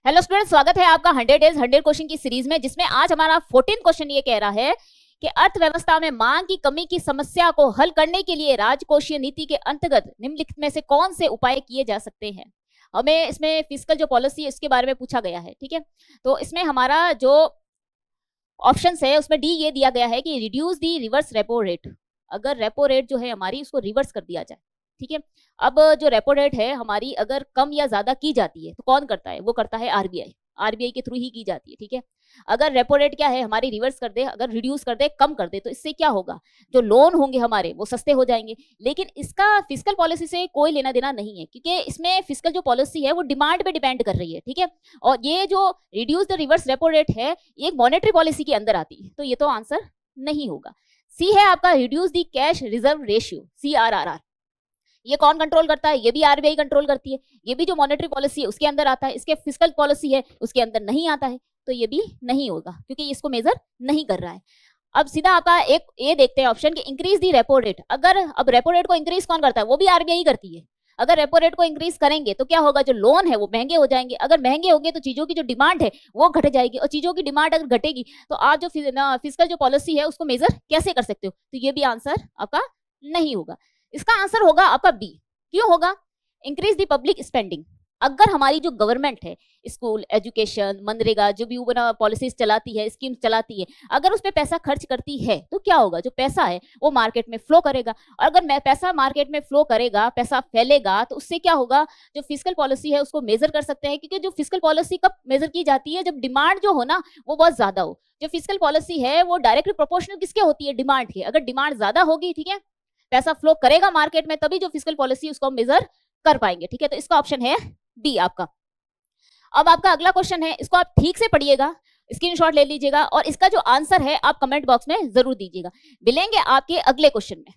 Hello student, स्वागत है आपका 100 डेज 100 क्वेश्चन की सीरीज में, जिसमें आज हमारा 14 क्वेश्चन ये कह रहा है कि अर्थव्यवस्था में मांग की कमी की समस्या को हल करने के लिए राजकोषीय नीति के अंतर्गत निम्नलिखित में से कौन से उपाय किए जा सकते हैं। हमें इसमें फिस्कल जो पॉलिसी है इसके बारे में पूछा गया है। ठीक है, तो इसमें हमारा जो ऑप्शन है उसमें डी ये दिया गया है कि reduce the reverse repo rate. अगर रेपो रेट जो है हमारी उसको रिवर्स कर दिया जाए। ठीक है, अब जो रेपो रेट है हमारी अगर कम या ज्यादा की जाती है तो कौन करता है? वो करता है आरबीआई। आरबीआई के थ्रू ही की जाती है। ठीक है, अगर रेपो रेट क्या है हमारी रिवर्स कर दे, अगर रिड्यूस कर दे, कम कर दे, तो इससे क्या होगा? जो लोन होंगे हमारे वो सस्ते हो जाएंगे। लेकिन इसका फिस्कल पॉलिसी से कोई लेना देना नहीं है, क्योंकि इसमें फिस्कल जो पॉलिसी है वो डिमांड पे डिपेंड कर रही है। ठीक है, और ये जो reduce the reverse repo rate है ये एक मॉनेटरी पॉलिसी के अंदर आती है, तो ये तो आंसर नहीं होगा। सी है आपका reduce the cash reserve ratio, CRR। ये कौन कंट्रोल करता है? ये भी आरबीआई कंट्रोल करती है। ये भी जो मॉनेटरी पॉलिसी है उसके अंदर आता है, इसके फिस्कल पॉलिसी है उसके अंदर नहीं आता है, तो ये भी नहीं होगा क्योंकि इसको मेजर नहीं कर रहा है। अब सीधा आता है एक ये देखते हैं ऑप्शन कि इंक्रीज दी रेपो रेट। अगर अब रेपो रेट को इंक्रीज कौन करता है? वो भी आरबीआई करती है। अगर रेपो रेट को इंक्रीज करेंगे तो क्या होगा? जो लोन है वो महंगे हो जाएंगे। अगर महंगे होंगे तो चीजों की जो डिमांड है वो घट जाएगी, और चीजों की डिमांड अगर घटेगी तो आप जो फिस्कल जो पॉलिसी है उसको मेजर कैसे कर सकते हो? तो ये भी आंसर आपका नहीं होगा। इसका आंसर होगा आपका बी। क्यों होगा? Increase the public spending. अगर हमारी जो गवर्नमेंट है स्कूल, एजुकेशन, मनरेगा जो भी पॉलिसीज चलाती है, स्कीम्स चलाती है, अगर उस पर पैसा खर्च करती है तो क्या होगा? जो पैसा है वो मार्केट में फ्लो करेगा, और अगर पैसा मार्केट में फ्लो करेगा, पैसा फैलेगा, तो उससे क्या होगा? जो फिस्कल पॉलिसी है उसको मेजर कर सकते हैं, क्योंकि जो फिस्कल पॉलिसी कब मेजर की जाती है? जब डिमांड जो हो ना वो बहुत ज्यादा हो। जो फिस्कल पॉलिसी है वो डायरेक्टली प्रोपोर्शनल किसके होती है? डिमांड के। अगर डिमांड ज्यादा होगी, ठीक है, पैसा फ्लो करेगा मार्केट में, तभी जो फिस्कल पॉलिसी उसको हम मेजर कर पाएंगे। ठीक है, तो इसका ऑप्शन है बी आपका। अब आपका अगला क्वेश्चन है, इसको आप ठीक से पढ़िएगा, स्क्रीनशॉट ले लीजिएगा, और इसका जो आंसर है आप कमेंट बॉक्स में जरूर दीजिएगा। मिलेंगे आपके अगले क्वेश्चन में।